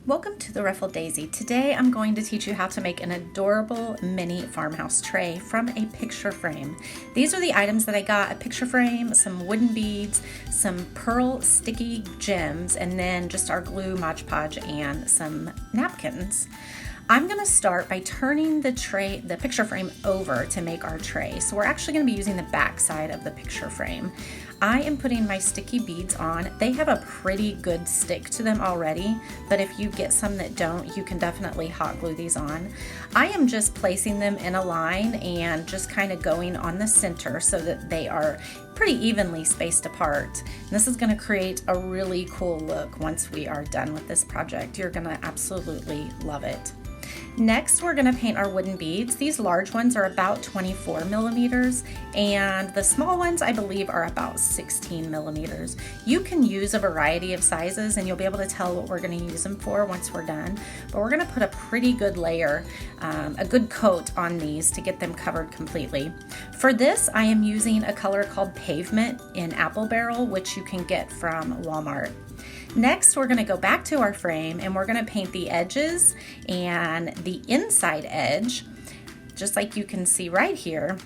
Welcome to the Ruffled Daisy. Today I'm going to teach you how to make an adorable mini farmhouse tray from a picture frame. These are the items that I got: a picture frame, some wooden beads, some pearl sticky gems, and then just our glue, Mod Podge, and some napkins. I'm going to start by turning the picture frame over to make our tray. So we're actually going to be using the back side of the picture frame. I am putting my sticky beads on. They have a pretty good stick to them already, but if you get some that don't, you can definitely hot glue these on. I am just placing them in a line and just kind of going on the center so that they are pretty evenly spaced apart. And this is going to create a really cool look once we are done with this project. You're going to absolutely love it. Next, we're going to paint our wooden beads. These large ones are about 24 millimeters, and the small ones I believe are about 16 millimeters. You can use a variety of sizes and you'll be able to tell what we're going to use them for once we're done. But we're going to put a pretty good layer, a good coat on these to get them covered completely. For this, I am using a color called Pavement in Apple Barrel, which you can get from Walmart. Next, we're going to go back to our frame and we're going to paint the edges and the inside edge, just like you can see right here.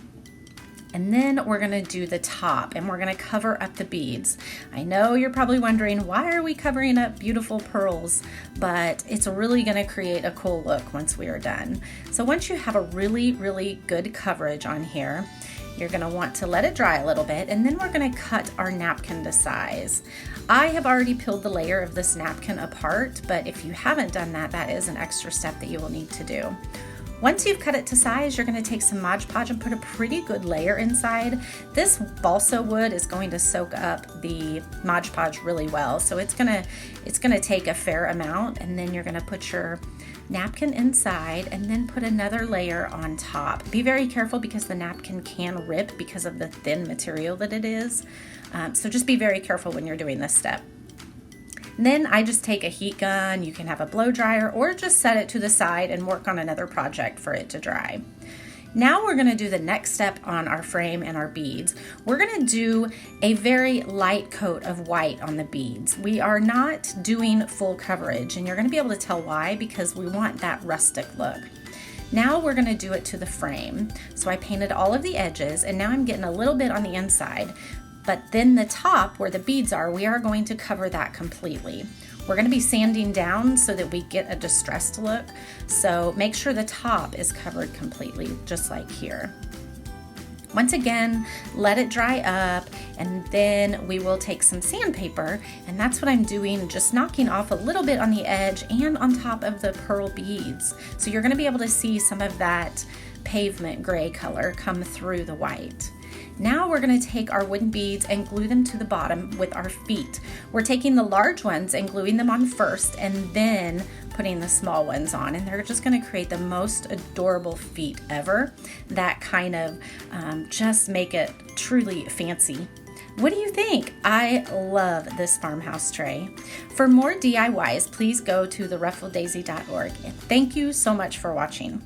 And then we're going to do the top and we're going to cover up the beads. I know you're probably wondering, why are we covering up beautiful pearls? But it's really going to create a cool look once we are done. So once you have a really good coverage on here, you're going to want to let it dry a little bit, and then we're going to cut our napkin to size. I have already peeled the layer of this napkin apart, but if you haven't done that, that is an extra step that you will need to do. Once you've cut it to size, you're going to take some Mod Podge and put a pretty good layer inside. This balsa wood is going to soak up the Mod Podge really well, so it's going to take a fair amount, and then you're going to put your napkin inside and then put another layer on top. Be very careful because the napkin can rip because of the thin material that it is. So just be very careful when you're doing this step. And then I just take a heat gun, you can have a blow dryer, or just set it to the side and work on another project for it to dry. Now we're going to do the next step on our frame and our beads. We're going to do a very light coat of white on the beads. We are not doing full coverage, and you're going to be able to tell why, because we want that rustic look. Now we're going to do it to the frame. So I painted all of the edges, and now I'm getting a little bit on the inside, but then the top where the beads are, we are going to cover that completely. We're going to be sanding down so that we get a distressed look. So make sure the top is covered completely, just like here. Once again, let it dry up, and then we will take some sandpaper, and that's what I'm doing, just knocking off a little bit on the edge and on top of the pearl beads. So you're going to be able to see some of that pavement gray color come through the white. Now we're going to take our wooden beads and glue them to the bottom with our feet. We're taking the large ones and gluing them on first, and then putting the small ones on, and they're just going to create the most adorable feet ever that kind of just make it truly fancy. What do you think? I love this farmhouse tray. For more DIYs, please go to theruffleddaisy.org, and thank you so much for watching.